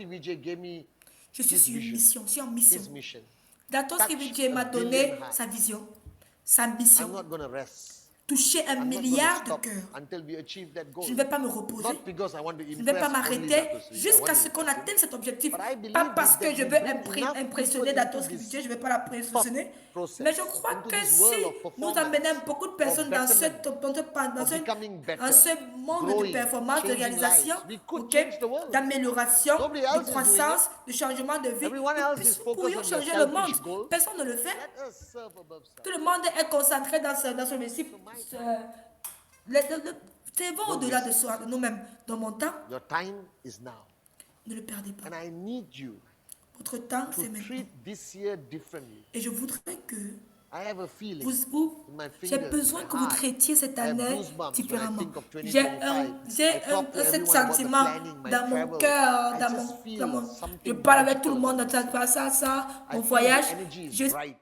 Pastor Vijay gave me Je suis His sur une vision. mission, je suis en His mission. mission. Dans tout ce que Touch Dieu m'a a donné, billion hearts. sa vision, sa I'm mission. not going to rest. Toucher un I'm not going to milliard de stop cœurs. until we achieve that goal. Je ne vais pas me reposer. Not because I want to Je ne vais pas impress only m'arrêter Dato Sri. I jusqu'à want ce to qu'on impress him. atteigne cet objectif. But I believe Pas parce that que je we veux bring enough impressionner people Dato into Sri, this je ne vais pas l'impressionner. process, Mais je crois into que this world si of nous performance, amenons beaucoup de personnes dans betterment, of becoming better, ce monde de growing, performance, de changing réalisation, lives, we could ok, change the world. d'amélioration, Nobody else de is doing croissance, de changement de vie, Everyone else is nous focused pourrions on their changer le monde. selfish goals. Personne ne le fait. Let us serve above self. Tout le monde est concentré dans son récit. C'est bon au-delà de soi, de nous-mêmes. Dans mon temps, Your time is now. ne le perdez pas. And I need you Votre temps, c'est to maintenant. treat this year differently. Et je voudrais que I have a feeling vous, in my j'ai fingers, besoin my que vous heart. traitiez cette I have année goosebumps when I différemment. think of J'ai 2025. I talk to cet everyone about the sentiment planning, my dans mon travel. cœur, I dans just mon, feel dans mon- something je parle avec tout le magical monde about dans ça, I mon feel voyage. the energy is Je bright.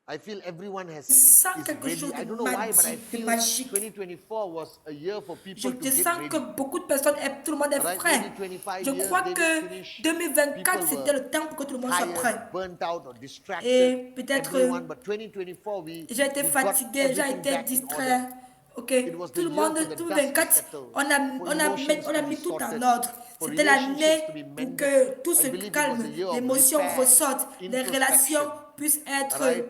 I feel everyone sens is quelque ready. chose I de don't know why, but I magique, de feel magique. 2024 was a year for Je people to get sens ready. que beaucoup de personnes, tout le monde est Right, prêt. maybe 25 Je years, crois they que didn't finish. 2024, People c'était were le temps pour que tout le monde soit prêt. Tired, burnt out or distracted. Et peut-être, Everyone, but 2024 J'ai été we got fatigué, j'ai everything été back in distrait. order. Ok, It was the tout le year monde, for the tout dust to 24, settle, on a emotions to mis be tout en sorted, ordre. for C'était l'année relationships to be pour mended. que tout I se believe it calme, was a year of l'émotion repair, ressorte, les relations introspection. puissent être Right?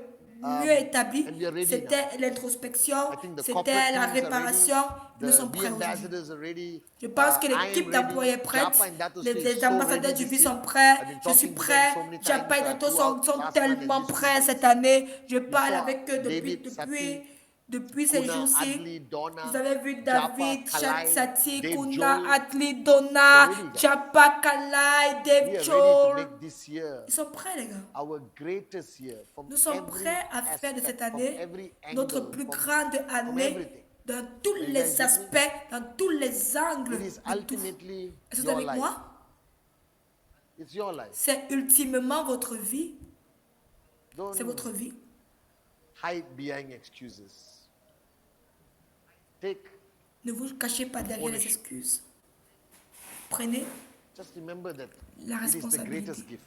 mieux établies. And we are ready C'était now. l'introspection, I think the c'était corporate la teams are ready, réparation. Ils the sont prêts aujourd'hui. ambassadors are ready. Je pense que I am l'équipe ready. d'employés est prête, Japa and Dato Sri les is so ambassadeurs ready du this vie year. sont prêts, I've been je suis talking to them prêt, so many times, Japa et Dato throughout sont last month tellement and this prêts week. cette année. Je parle saw avec eux David, Sati, depuis ces Kuna, jours-ci. Adli, Donna, Vous avez vu Japa, David, Kalai, Sati, Dave Kuna, Joel. Adli, They're Donna, ready, guys. Japa, Kalai, We Dave are ready to Joel. make this year Ils sont prêts, les gars. our greatest year from Nous sommes every prêts à faire de aspect, cette from année every notre angle, plus from grande année everything. dans tous you guys les with me? aspects, dans tous les angles. It is de tout. ultimately Est-ce que vous your êtes avec life. moi? It's your life. C'est ultimement votre vie. Don't C'est votre vie. hide behind excuses. Take, Ne vous cachez pas derrière les Ownership. excuses. Prenez, just remember that La it is the responsabilité. greatest gift.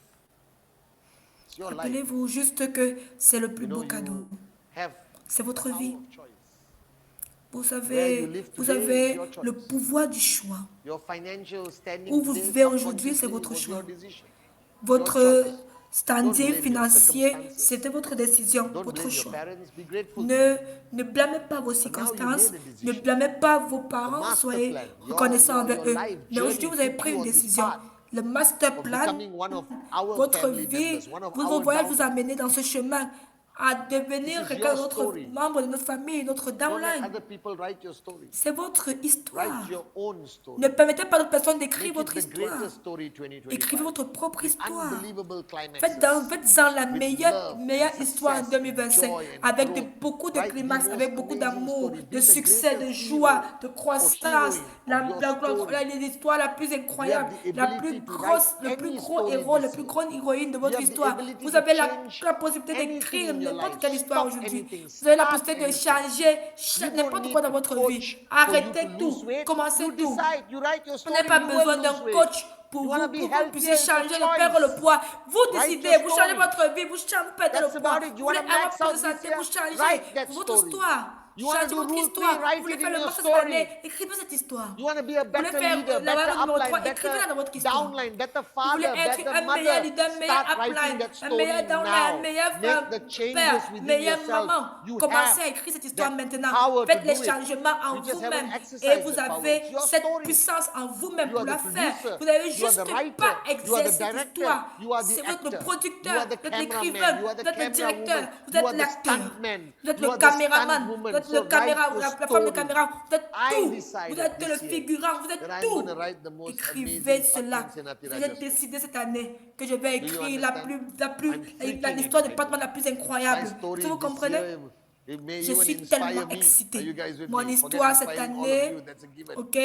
It's your life. rappelez-vous juste que c'est le plus You know, beau cadeau. you have C'est votre power vie. of choice. Vous Where savez, you live vous today is avez your choice. le pouvoir du choix. Your financial standing Où vous today, vivez aujourd'hui, c'est subconsciously, votre was choix. your decision. Votre Your choice. Don't standing blame your financier, circumstances. c'était votre décision, Don't votre blame your choix. parents. Be grateful. Ne blâmez pas vos circonstances, made a decision. ne blâmez pas vos parents, master soyez plan, reconnaissants your envers eux. life Mais aujourd'hui, journey vous avez took pris you une on this décision. path Le master of plan, becoming one of our votre family vie, members, one of vos our voyages vous downlines. amener dans ce chemin à devenir This is quelqu'un your d'autre, story. membre de notre famille, notre Don't let downline. other people write your story. C'est votre histoire. Write your own story. Ne permettez pas à d'autres personnes d'écrire Make it votre the histoire. greatest story 2025. Écrivez votre propre histoire. Unbelievable climaxes. Faites-en la With meilleure love, histoire en success, 2025, joy and avec growth. beaucoup de Write the climax, most avec beaucoup amazing d'amour, story. Be de the succès, de greatest joie, hero de or croissance, heroine of your story. l'histoire la plus incroyable, You have the la ability plus to grosse, write le plus any gros story héros, this le plus year. grande héroïne de votre have the histoire. ability Vous to avez change la possibilité anything d'écrire in your n'importe life. quelle histoire Stop aujourd'hui. anything. Vous avez la Start possibilité de anything. changer You n'importe don't quoi dans need votre a vie. coach for you Arrêtez to tout, lose weight. commencez You tout. decide. You write your Vous story. n'avez pas You besoin will d'un lose weight. coach pour You vous, wanna be pour que vous puissiez healthier, it's a changer, de perdre choice. le poids. Vous Write décidez, your vous changez story. votre vie, vous perdez le That's poids. about it. You Vous voulez wanna avoir max plus de out santé, this year? vous changez. Write that Votre story. histoire. You wanna Changez do votre rule histoire. 3, write Vous voulez it faire in le your master cette story. année, écrivez cette histoire. You want to be a Vous voulez better faire leader, la better valeur numéro 3, upline, écrivez-la dans votre better histoire. downline, better Vous voulez father, être better un meilleur mother. leader, meilleur Start writing upline, that un story meilleur downline, now. meilleur Make the père, changes within meilleure yourself. maman. You Commencez à have écrire cette histoire that maintenant. power to Faites les do it. changements en You just vous-même. haven't exercised Et vous the power. avez It's your cette story. puissance en vous-même You pour are la the faire. producer. Vous n'avez You are juste the writer. pas You are the exercé cette director. histoire. You are the C'est votre actor. producteur, You are the vous êtes cameraman. l'écrivain, You are the vous êtes le camera directeur, woman. vous You êtes are the l'acteur, stuntman. vous êtes You le are the caméraman, stunt woman. vous êtes So le write caméra, your la femme de story. caméra, vous êtes I tout. decided Vous êtes this le year figurant, vous êtes that I'm tout. gonna write the most Écrivez amazing cela. Patman Senapira J'ai Justice. décidé cette année que je vais Do you écrire understand? I'm freaking l'histoire de excited. Batman la plus My incroyable. story Est-ce que vous this comprenez? year, it may Je even suis inspire tellement me. excité. Are you guys with Mon me? histoire Forget cette inspiring all of année, you, that's a given. ok?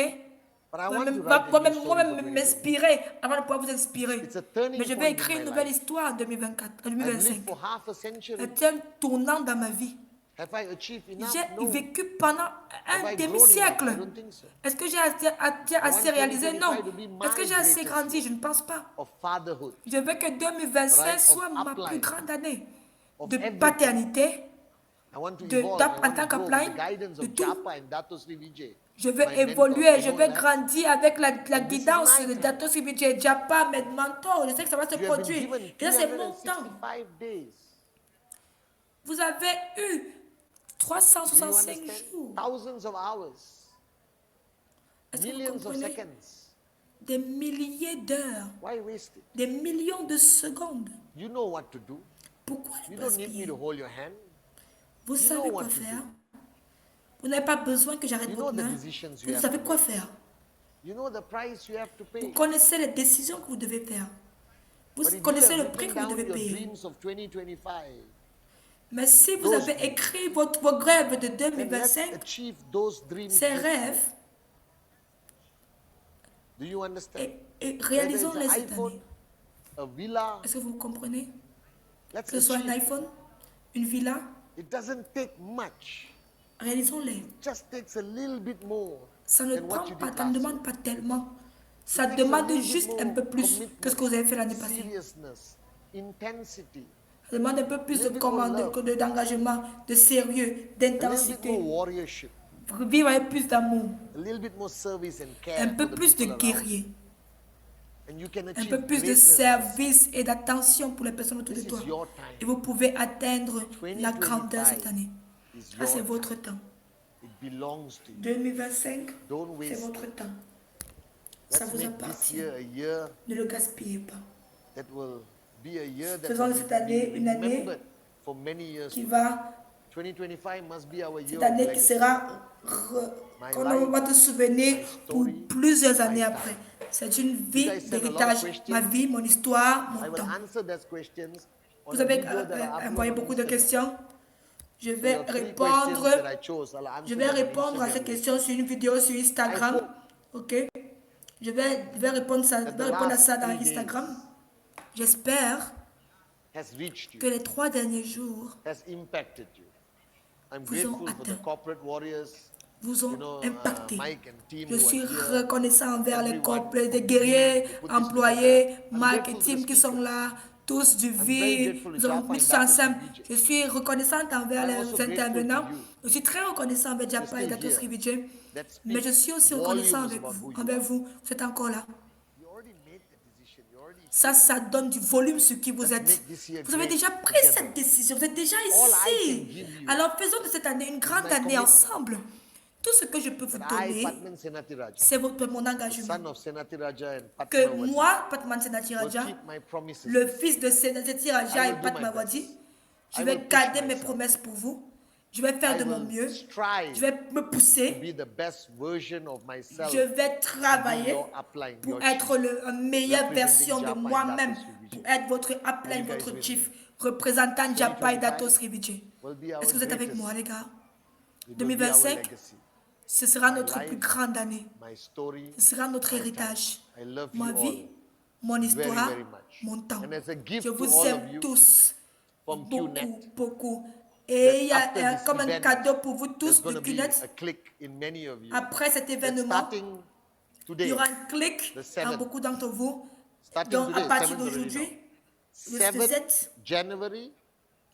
But I want to Moi-même write a new moi-même story for 2025. m'inspirer avant de pouvoir vous inspirer. It's a turning Mais je point vais in écrire my une nouvelle life. histoire en 2024, en I've 2025. lived for half a century. C'est un tournant dans ma vie. Have I achieved enough? J'ai No. vécu pendant Have un I grown enough? I demi-siècle. don't think so. Est-ce que j'ai assez réalisé? Non. 2025 to be my Est-ce que j'ai assez greatest grandi? year Je ne pense pas. of fatherhood, Je veux que 2025 Right, of soit ma plus upline, grande année of de everything. I want to de evolve. DAP I en want tant to grow with qu'upline, the guidance de of tout. Japa and Dato Sri Vijay. Je vais My évoluer, mentors, je you know vais that? grandir avec la And this is guidance my de time. Dato Sri Vijay, Japa, mes mentors. Je sais que ça va se You have been produire. given Et ça, c'est mon temps. 365 days. Vous avez eu Do you 365 understand? jours. Thousands of hours, Est-ce que vous millions of comprenez? seconds. Des milliers d'heures, Why waste it? des millions de secondes. You know what to do. Pourquoi You les don't need me gaspiller? to hold your hand. Vous You know savez what quoi to do. faire. Vous n'avez pas besoin que j'arrête You know votre the main. decisions you Vous have savez to quoi make. faire. You know the price you have to Vous pay. connaissez les décisions que vous devez faire. Vous But if you connaissez have le prix written que vous down devez your payer. dreams of 2025, Mais si vous those avez dreams, écrit vos rêves de then let's 2025, achieve those dreams. ces this year. rêves, Do you understand? et Whether réalisons-les it's an cette iPhone, année. a villa, Est-ce que vous comprenez? let's Que ce soit un achieve. iPhone, une villa, It doesn't take much. réalisons-les. It just takes a little bit more Ça ne than what prend you pas, did ça ne last year. demande pas tellement. Ça It takes a demande little bit juste un more peu plus que ce que vous avez fait l'année passée. seriousness, intensity, Ça demande un peu plus de little bit more commande, love. d'engagement, de sérieux, a little bit d'intensité. more warriorship, Vivre avec plus d'amour, a little bit more service and care un for peu the plus de people around you. guerrier, And you can un achieve peu plus de greatness. service et d'attention pour les personnes autour de This toi. is your Et time. vous pouvez atteindre la grandeur 2025 cette année. is Ça, c'est your votre temps. It belongs to you. 2025, Don't c'est waste votre it. temps. Ça Let's vous make this appartient. year a year Ne le gaspillez pas. that will be a year that Faisons de will cette année be une année remembered for many years. qui to come. va, 2025 must be our year cette of année qui legacy. sera, My qu'on life, va te souvenir my pour story, plusieurs my années time. après. C'est une vie guys sent a lot of d'héritage. questions. Ma vie, mon histoire, I mon will temps. answer those questions on Vous a avez video that I upload envoyé on beaucoup de Instagram. questions. Je So vais your 3 répondre. questions that I chose, I'll answer Je vais them on répondre à ces Instagram. questions sur une vidéo sur Instagram. Ok. Je vais répondre à ça dans Instagram. J'espère Has reached que you, les 3 derniers jours has impacted you. I'm vous ont grateful for the atteint, corporate warriors, vous ont you know, impacté. Mike and team Je who suis are here. reconnaissant envers les everyone couples, for des guerriers, put this employés, together. I'm Mike et grateful to Tim the qui sont speakers. là, tous du very vie. grateful to Nous avons Japa mis and tout Dato ensemble. Sri Vijay. Je suis reconnaissante envers I'm les also grateful intervenants. to you. Je suis très reconnaissant envers Japa et still Dato here. Sri Vijay. That Mais je speaks suis aussi reconnaissant volumes about who you envers are. vous. Vous êtes encore là. You already made the decision. You already Ça donne du volume sur qui vous Let's êtes. make this year Vous avez great déjà pris together. cette décision. Vous êtes déjà All I can ici. give you Alors faisons de cette année une grande my année commitment. ensemble. Tout ce que je peux vous that I, donner, Padman Senatiraja, c'est mon the engagement. son of Senatiraja and Que Padmawati, moi, Patman will Senatiraja, keep my promises. le fils de Senatiraja I et will do Pat my Mawadi, best. je I vais will push garder mes myself. promesses pour vous. Je vais faire I de mon will mieux. strive Je vais me to pousser. be the best version of myself. Je vais travailler your upline, pour your être chief, la meilleure representing version de Japa and moi-même, Dato Sri Vijay. pour être votre upline, Are you guys votre with chief, me? représentant Japa et Dato 2025 Sri Vijay. will be our Est-ce que vous êtes avec greatest. moi, les gars? It will be our 2025, legacy. ce sera My notre life, plus grande année. My story, Ce sera notre my héritage. time. I love Ma you vie, all mon very, histoire, very much. mon temps. And as a gift Je to vous all aime of you tous. from Beaucoup, QNet, beaucoup. Et il y after a this comme un event, cadeau pour vous there's tous going du to be QNet. a click in many of you. Après cet That événement, starting il y today, aura un clic the dans 7th. beaucoup d'entre vous. Starting Donc, today, à partir 7th already d'aujourd'hui, now. le 7th 7, January,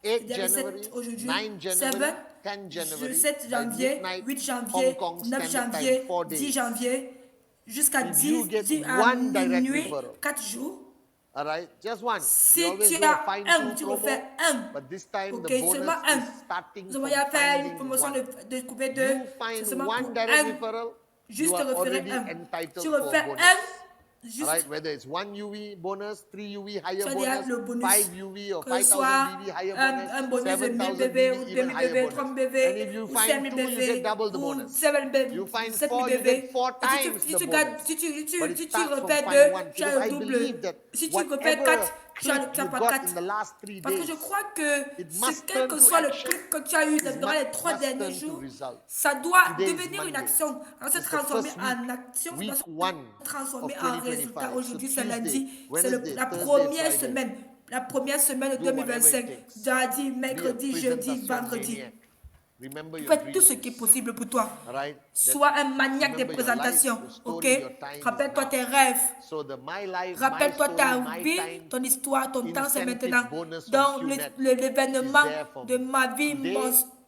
8 il y a le January, 7 aujourd'hui, 9 January, 7, 10 January, le 7 by janvier, midnight, 8 janvier, Hong Kong 9 Standard janvier, Time, 4 10 days. janvier, jusqu'à If you 10, get 10 à one direct minuit, referral. 4 jours. All right, just one. Si We always tu do a as fine un, tune tu promo, refais un. but this time Ok, the bonus seulement un. is starting Nous from avons faire une finding promotion one. de couper deux. You C'est find seulement one pour direct un. referral, Juste you are référer already un. entitled Tu for a refais bonus. un, juste. All right, whether it's 1 UV bonus, 3 UV higher Tu as le bonus, bonus. 5 UV or Que 5000 ce soit BV higher un bonus de 1000 7000 BV ou BV 2000 even higher BV, bonus. 3000 And BV if you ou find 5000 2, you get BV double the ou bonus. 7000 BV. You find 7000 4, you BV. get 4 Et times si the tu bonus. gagnes, si But it tu starts from refais fine 2, one, tu as because le I double. believe that Si tu refais whatever 4, tu click as you pas got 4. in the last 3 Parce que je days, crois que it c'est must quel turn que to soit le action. clic que tu as eu It dans les must 3 derniers turn to jours, result. ça doit Today is devenir une Monday. action. Alors, se It's the transformer first en week, action, ça week doit 1 se transformer of en 2025. résultat. Aujourd'hui, So c'est lundi, Tuesday, c'est Wednesday, la Thursday, première Friday. semaine. La première semaine de Do whatever it 2025. takes. Lundi, Be a mercredi, jeudi, presentation vendredi. maniac. Remember your Fais tout ce dreams. qui est possible pour toi. All right? That- Sois un maniaque des remember your life, présentations. your story, Ok? your time is Rappelle-toi now. tes rêves. So the my life, my Rappelle-toi ta story, my vie, time, ton histoire, ton temps, c'est incentive maintenant. bonus Dans from QNet l'événement is there from de ma vie, today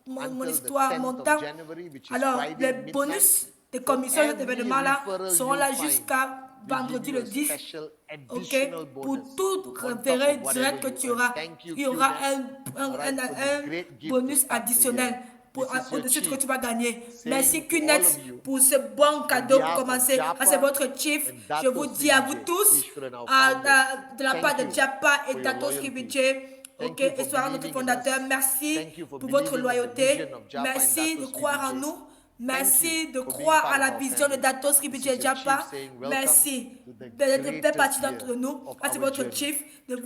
mon until the histoire, 10th mon of temps. January, which is Alors, Friday les midnight. bonus des For commissions de cet every événement-là referral seront you là find, jusqu'à we vendredi give you le a 10. special Ok? additional Pour bonus tout on top référé of whatever direct que you tu earn. auras, Thank you, il y aura QNet. All right, for this un great gift to bonus start the additionnel year. pour, This is your au-dessus de ce que chief tu vas gagner. Merci saying to all QNet of you, pour ce bon cadeau pour behalf of commencer. Ça, c'est Japa votre chief. and Je Dato vous dis à vous Sri tous, Vijay, Ishwaran, our founders, de la part thank de you Japa et for your Dato loyalty. Srivijay, Thank ok, you et for soir notre believing in fondateur, us. merci Thank you for pour votre believing in the loyauté. vision of Japa and Merci Dato de Sri croire en Vijay. nous. Thank Merci you de for being croire part à of la our vision de family. Dato This Srivijay is your Japa. chief saying welcome Merci to the de faire partie greatest d'entre year nous. of Ça, c'est our votre journey, chief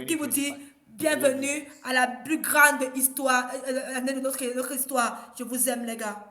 qui vous dit 2025. bienvenue à la plus grande histoire, année de notre histoire. Je vous aime, les gars.